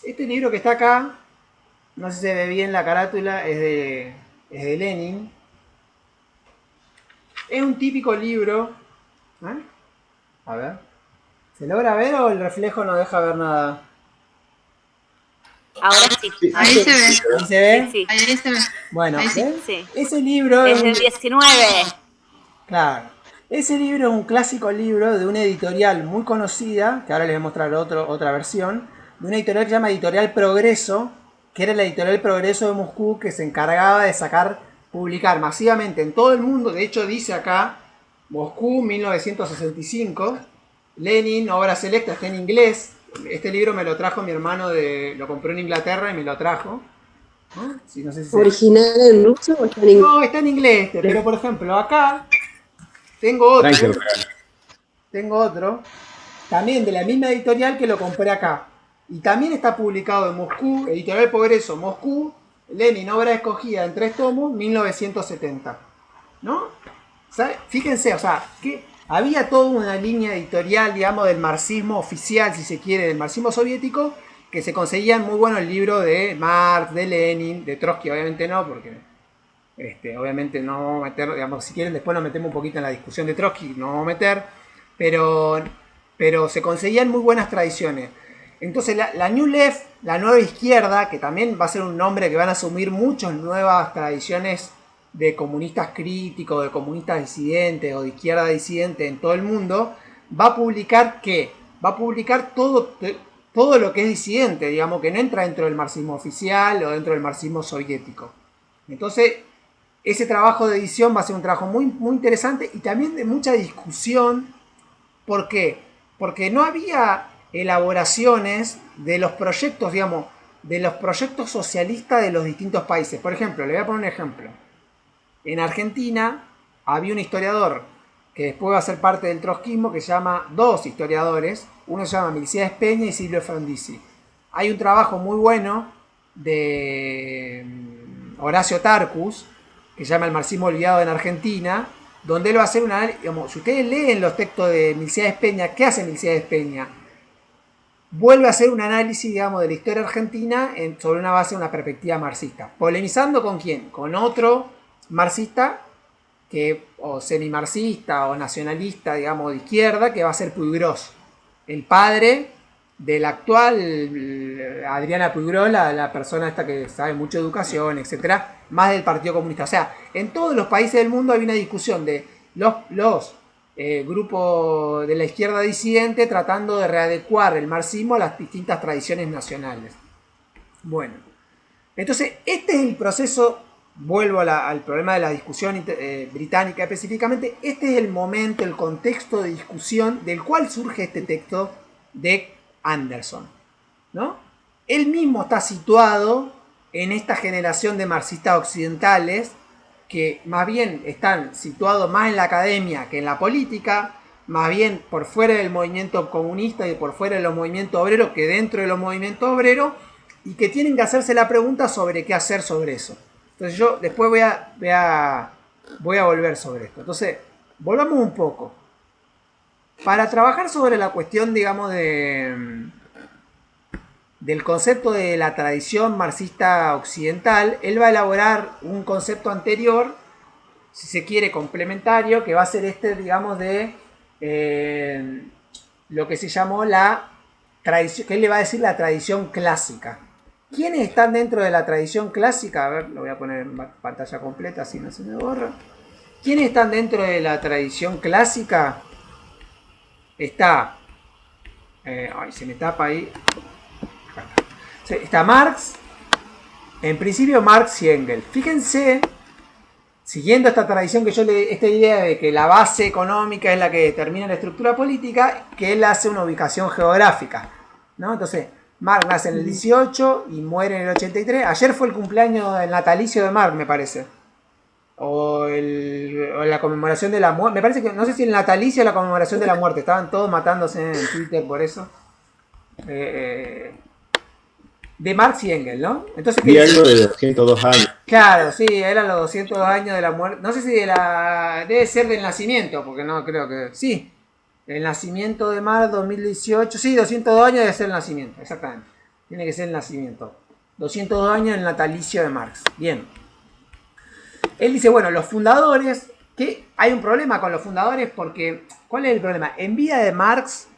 Este libro que está acá, no sé si se ve bien la carátula, es de Lenin. Es un típico libro. ¿Eh? A ver. ¿Se logra ver o el reflejo no deja ver nada? Ahora sí. Sí, Ahí sí, se ve. ¿Ahí se ve? Sí, sí. Ahí se ve. Bueno, Ahí sí. ¿ven? Sí. Ese libro es Desde un... el 19. Claro. Ese libro es un clásico libro de una editorial muy conocida, que ahora les voy a mostrar otra versión, de una editorial que se llama Editorial Progreso, que era la Editorial Progreso de Moscú, que se encargaba de publicar masivamente en todo el mundo. De hecho, dice acá, Moscú, 1965, Lenin, obra selecta, está en inglés. Este libro me lo trajo mi hermano, lo compró en Inglaterra y me lo trajo. ¿No? Sí, no sé si ¿Original en ruso o está en inglés? No, está en inglés, pero por ejemplo, acá tengo otro. Tranquilo. Tengo otro, también de la misma editorial que lo compré acá. Y también está publicado en Moscú, Editorial Progreso, Moscú, Lenin, obra escogida en 3 tomos, 1970. ¿No? Fíjense, o sea, que había toda una línea editorial, digamos, del marxismo oficial, si se quiere, del marxismo soviético, que se conseguían muy buenos libros de Marx, de Lenin, de Trotsky, obviamente no, porque obviamente no vamos a meter, digamos, si quieren después nos metemos un poquito en la discusión de Trotsky, no vamos a meter, pero, pero se conseguían muy buenas tradiciones. Entonces la New Left, la nueva izquierda, que también va a ser un nombre que van a asumir muchas nuevas tradiciones de comunistas críticos, de comunistas disidentes o de izquierda disidente en todo el mundo, va a publicar ¿qué? Va a publicar todo lo que es disidente, digamos, que no entra dentro del marxismo oficial o dentro del marxismo soviético. Entonces, ese trabajo de edición va a ser un trabajo muy, muy interesante y también de mucha discusión. ¿Por qué? Porque no había elaboraciones de los proyectos, digamos, de los proyectos socialistas de los distintos países. Por ejemplo, le voy a poner un ejemplo. En Argentina había un historiador que después va a ser parte del trotskismo que se llama, dos historiadores, uno se llama Milcíades Peña y Silvio Frondizi. Hay un trabajo muy bueno de Horacio Tarcus, que se llama El marxismo olvidado en Argentina, donde él va a hacer una... Digamos, si ustedes leen los textos de Milcíades Peña, ¿qué hace Milcíades Peña? Vuelve a hacer un análisis, digamos, de la historia argentina sobre una base de una perspectiva marxista. ¿Polemizando con quién? Con otro marxista, o semi-marxista o nacionalista, digamos, de izquierda, que va a ser Puiggrós, el padre de la actual Adriana Puiggrós, la persona esta que sabe mucho de educación, etcétera, más del Partido Comunista. O sea, en todos los países del mundo hay una discusión de los grupos de la izquierda disidente tratando de readecuar el marxismo a las distintas tradiciones nacionales. Bueno, entonces este es el proceso. Vuelvo al problema de la discusión británica específicamente. Este es el momento, el contexto de discusión del cual surge este texto de Anderson, ¿no? Él mismo está situado en esta generación de marxistas occidentales que más bien están situados más en la academia que en la política, más bien por fuera del movimiento comunista y por fuera de los movimientos obreros que dentro de los movimientos obreros, y que tienen que hacerse la pregunta sobre qué hacer sobre eso. Entonces yo después voy a volver sobre esto. Entonces, volvamos un poco. Para trabajar sobre la cuestión, digamos, del concepto de la tradición marxista occidental, él va a elaborar un concepto anterior, si se quiere, complementario, que va a ser digamos, de lo que se llamó la tradición, que él le va a decir la tradición clásica. ¿Quiénes están dentro de la tradición clásica? A ver, lo voy a poner en pantalla completa, así no se me borra. ¿Quiénes están dentro de la tradición clásica? Está... ay, se me tapa ahí. Está Marx. En principio Marx y Engels. Fíjense, siguiendo esta tradición que esta idea de que la base económica es la que determina la estructura política, que él hace una ubicación geográfica, ¿no? Entonces, Marx nace en el 18 y muere en el 83. Ayer fue el cumpleaños del natalicio de Marx, me parece. O la conmemoración de la muerte. Me parece que, no sé si el natalicio o la conmemoración de la muerte. Estaban todos matándose en Twitter por eso. De Marx y Engels, ¿no? Entonces, Vi algo de 202 años. Claro, sí, eran los 202 años de la muerte. No sé si debe ser del nacimiento, porque no creo que... Sí, el nacimiento de Marx 2018. Sí, 202 años debe ser el nacimiento, exactamente. Tiene que ser el nacimiento. 202 años el natalicio de Marx. Bien. Él dice, bueno, los fundadores, que hay un problema con los fundadores porque, ¿cuál es el problema? En vida de Marx,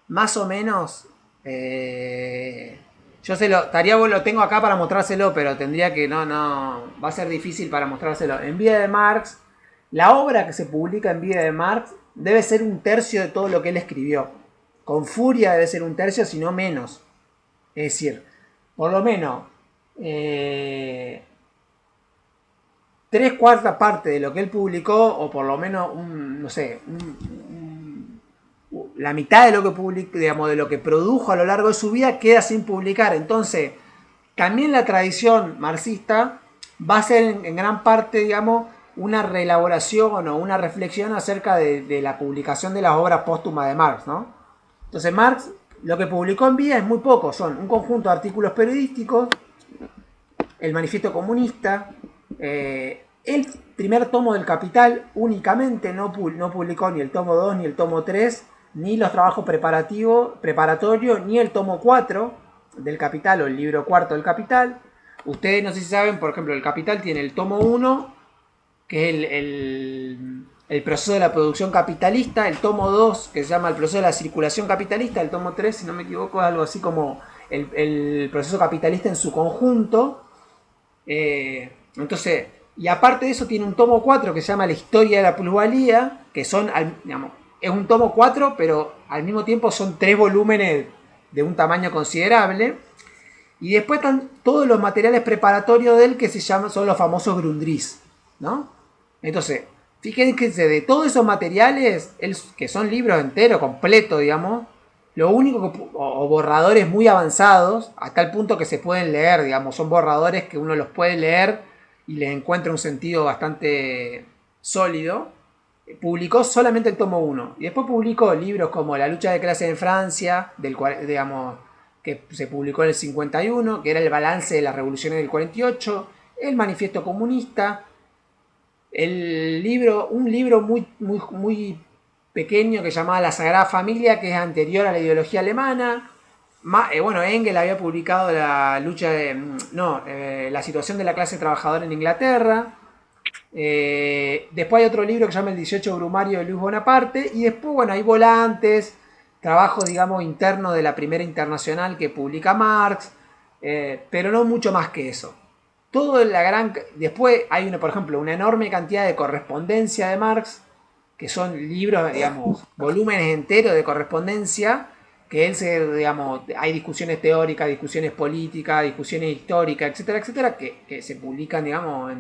más o menos, yo se lo, estaría lo tengo acá para mostrárselo, pero tendría que, va a ser difícil para mostrárselo. En vida de Marx, la obra que se publica en vida de Marx debe ser un tercio de todo lo que él escribió. Con furia debe ser un tercio, si no menos. Es decir, por lo menos tres cuartas partes de lo que él publicó, o por lo menos no sé, la mitad de lo que publicó, digamos, de lo que produjo a lo largo de su vida queda sin publicar. Entonces, también la tradición marxista va a ser en gran parte, digamos, una reelaboración o una reflexión acerca de la publicación de las obras póstumas de Marx, ¿no? Entonces Marx lo que publicó en vida es muy poco, son un conjunto de artículos periodísticos, el manifiesto comunista, el primer tomo del Capital únicamente, no publicó ni el tomo 2 ni el tomo 3, ni los trabajos preparatorios, ni el tomo 4 del Capital o el libro cuarto del Capital. Ustedes no sé si saben, por ejemplo, el Capital tiene el tomo 1, que es el proceso de la producción capitalista, el tomo 2, que se llama el proceso de la circulación capitalista, el tomo 3, si no me equivoco, es algo así como el proceso capitalista en su conjunto. Entonces, y aparte de eso tiene un tomo 4 que se llama La historia de la plusvalía, que son, digamos, es un tomo 4, pero al mismo tiempo son 3 volúmenes de un tamaño considerable. Y después están todos los materiales preparatorios de él que se llaman, son los famosos Grundrisse, ¿no? Entonces, fíjense, de todos esos materiales, que son libros enteros, completos, digamos, lo único que, o borradores muy avanzados, hasta el punto que se pueden leer, digamos, son borradores que uno los puede leer y les encuentra un sentido bastante sólido. Publicó solamente el tomo 1. Y después publicó libros como La lucha de clases en Francia, digamos, que se publicó en el 51, que era el balance de las revoluciones del 48, el manifiesto comunista, un libro muy pequeño que se llamaba La Sagrada Familia, que es anterior a la ideología alemana. Bueno, Engels había publicado la situación de la clase trabajadora en Inglaterra. Después hay otro libro que se llama El 18 Brumario de Luis Bonaparte. Y después, bueno, hay volantes, trabajos, digamos, internos de la Primera Internacional que publica Marx, pero no mucho más que eso. Después hay, por ejemplo, una enorme cantidad de correspondencia de Marx, que son libros, digamos, volúmenes enteros de correspondencia, que digamos, hay discusiones teóricas, discusiones políticas, discusiones históricas, etcétera, etcétera, que se publican, digamos,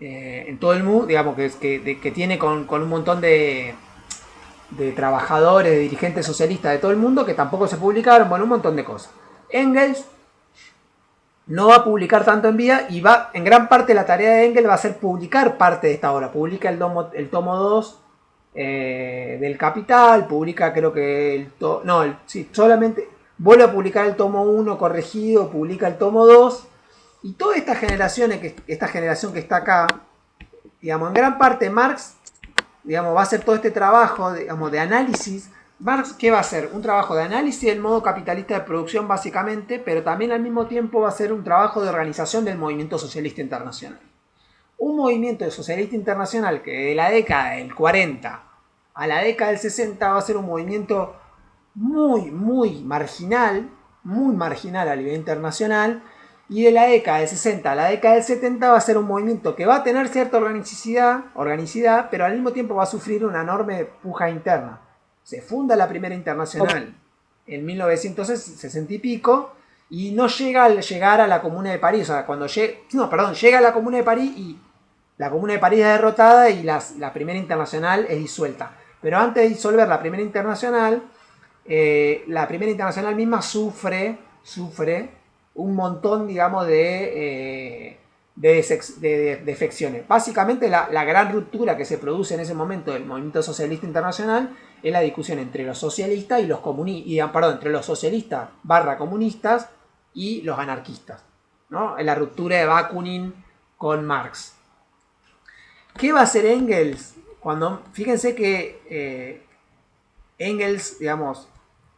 en todo el mundo, digamos, que tiene con un montón de trabajadores, de dirigentes socialistas de todo el mundo, que tampoco se publicaron, bueno, un montón de cosas. Engels no va a publicar tanto en vida y en gran parte la tarea de Engels va a ser publicar parte de esta obra. Publica el tomo 2 del Capital, publica creo que solamente vuelve a publicar el tomo 1 corregido, publica el tomo 2 y toda esta generación que está acá, digamos, en gran parte Marx, digamos, va a hacer todo este trabajo, digamos, de análisis. Marx, ¿qué va a hacer? Un trabajo de análisis del modo capitalista de producción básicamente, pero también al mismo tiempo va a ser un trabajo de organización del movimiento socialista internacional. Un movimiento socialista internacional que de la década del 40 a la década del 60 va a ser un movimiento muy marginal a nivel internacional, y de la década del 60 a la década del 70 va a ser un movimiento que va a tener cierta organicidad, pero al mismo tiempo va a sufrir una enorme puja interna. Se funda la Primera Internacional en 1960 y pico, y no llega al llegar a la Comuna de París. O sea, llega a la Comuna de París y la Comuna de París es derrotada y la Primera Internacional es disuelta. Pero antes de disolver la Primera Internacional misma sufre un montón, digamos, de defecciones. Básicamente la gran ruptura que se produce en ese momento del movimiento socialista internacional es la discusión entre los socialistas y los comunistas, entre los socialistas / comunistas y los anarquistas, ¿no? La ruptura de Bakunin con Marx. ¿Qué va a hacer Engels? Fíjense que Engels, digamos,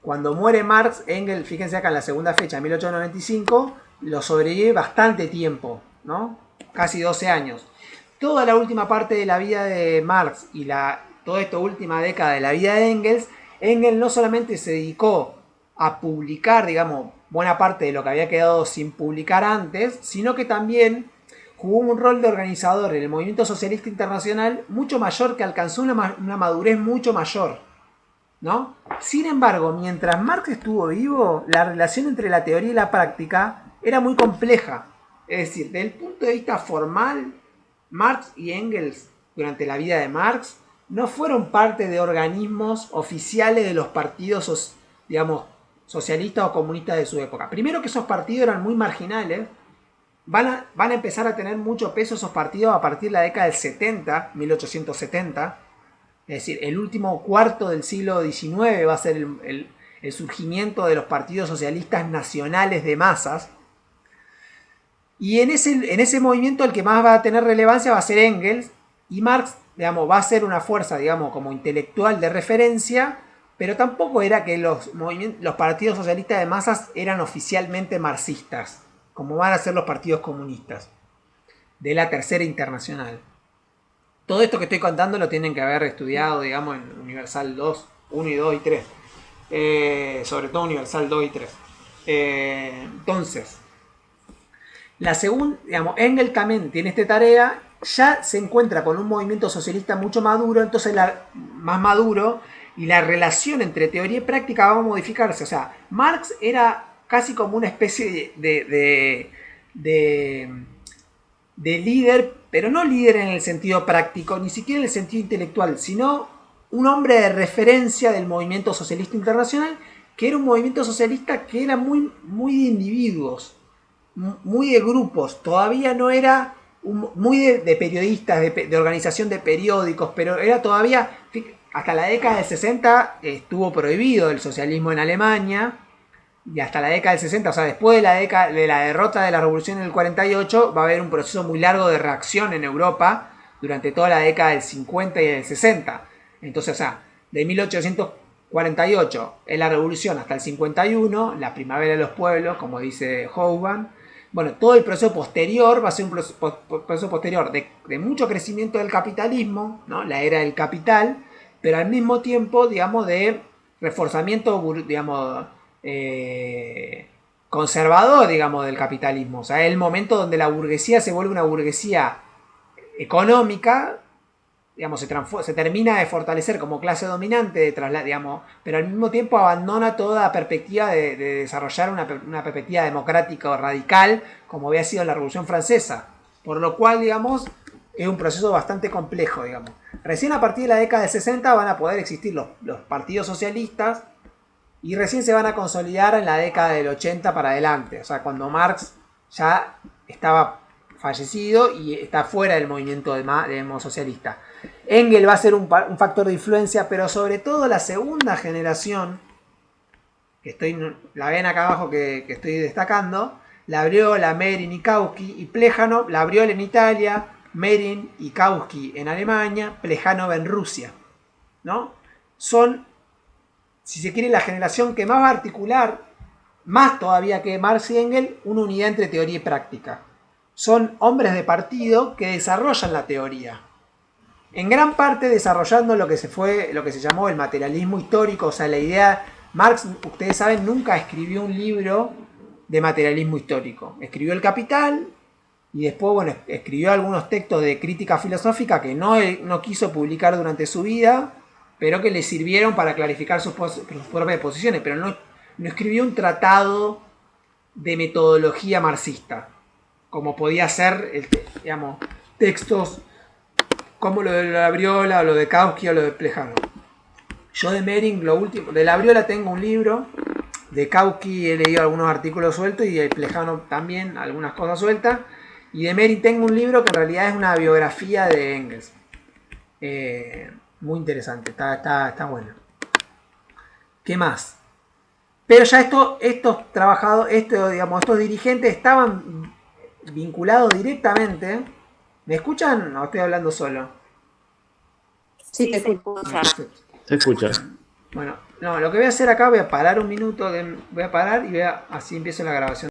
Cuando muere Marx, Engels, fíjense acá en la segunda fecha, 1895, lo sobrevive bastante tiempo, ¿no? Casi 12 años. Toda la última parte de la vida de Marx y toda esta última década de la vida de Engels, Engels no solamente se dedicó a publicar, digamos, buena parte de lo que había quedado sin publicar antes, sino que también jugó un rol de organizador en el movimiento socialista internacional mucho mayor, que alcanzó una madurez mucho mayor, ¿no? Sin embargo, mientras Marx estuvo vivo, la relación entre la teoría y la práctica era muy compleja. Es decir, desde el punto de vista formal, Marx y Engels, durante la vida de Marx, no fueron parte de organismos oficiales de los partidos, digamos, socialistas o comunistas de su época. Primero, que esos partidos eran muy marginales. Van a empezar a tener mucho peso esos partidos a partir de la década del 70, 1870. Es decir, el último cuarto del siglo XIX va a ser el surgimiento de los partidos socialistas nacionales de masas. Y en ese movimiento el que más va a tener relevancia va a ser Engels, y Marx, digamos, va a ser una fuerza, digamos, como intelectual de referencia, pero tampoco era que los partidos socialistas de masas eran oficialmente marxistas, como van a ser los partidos comunistas de la Tercera Internacional. Todo esto que estoy contando lo tienen que haber estudiado, digamos, en Universal 2, 1 y 2 y 3. Sobre todo Universal 2 y 3. Entonces, la segunda, digamos, Engels también tiene esta tarea, ya se encuentra con un movimiento socialista mucho maduro, entonces más maduro, y la relación entre teoría y práctica va a modificarse. O sea, Marx era casi como una especie de líder, pero no líder en el sentido práctico, ni siquiera en el sentido intelectual, sino un hombre de referencia del movimiento socialista internacional, que era un movimiento socialista que era muy, muy de individuos, muy de grupos. Todavía no era muy de periodistas, de organización de periódicos, pero era todavía, hasta la década del 60 estuvo prohibido el socialismo en Alemania. Y hasta la década del 60, o sea, después de la derrota de la revolución en el 48, va a haber un proceso muy largo de reacción en Europa durante toda la década del 50 y del 60. Entonces, o sea, de 1848 en la revolución hasta el 51, la primavera de los pueblos, como dice Hobsbawm. Bueno, todo el proceso posterior va a ser un proceso posterior de mucho crecimiento del capitalismo, ¿no? La era del capital, pero al mismo tiempo, digamos, de reforzamiento, digamos, conservador, digamos, del capitalismo. O sea, es el momento donde la burguesía se vuelve una burguesía económica, digamos, se termina de fortalecer como clase dominante, digamos, pero al mismo tiempo abandona toda perspectiva de desarrollar una perspectiva democrática o radical, como había sido la Revolución Francesa. Por lo cual, digamos, es un proceso bastante complejo, digamos. Recién a partir de la década del 60 van a poder existir los partidos socialistas, y recién se van a consolidar en la década del 80 para adelante. O sea, cuando Marx ya estaba fallecido y está fuera del movimiento socialista. Engels va a ser un factor de influencia, pero sobre todo la segunda generación, la ven acá abajo que estoy destacando, Labriola, Merin y Kautsky, y Plejánov, Labriola en Italia, Merin y Kautsky en Alemania, Plejánov en Rusia, ¿no? Son, si se quiere, la generación que más va a articular, más todavía que Marx y Engels, una unidad entre teoría y práctica. Son hombres de partido que desarrollan la teoría. En gran parte desarrollando lo que se llamó el materialismo histórico. O sea, la idea, Marx, ustedes saben, nunca escribió un libro de materialismo histórico. Escribió El Capital y después, bueno, escribió algunos textos de crítica filosófica que no quiso publicar durante su vida, pero que le sirvieron para clarificar sus propias posiciones. Pero no escribió un tratado de metodología marxista, como podía ser, digamos, textos como lo de Labriola, o lo de Kautsky, o lo de Plejánov. Yo de Merin, lo último, de Labriola tengo un libro, de Kautsky he leído algunos artículos sueltos, y de Plejánov también, algunas cosas sueltas, y de Merin tengo un libro que en realidad es una biografía de Engels. Muy interesante, está bueno. ¿Qué más? Pero ya estos trabajadores, estos dirigentes estaban vinculados directamente. ¿Me escuchan o estoy hablando solo? Sí, te escucho. Se escucha. Se escucha. Bueno, No, lo que voy a hacer acá, voy a parar un minuto, voy a parar y así empiezo la grabación.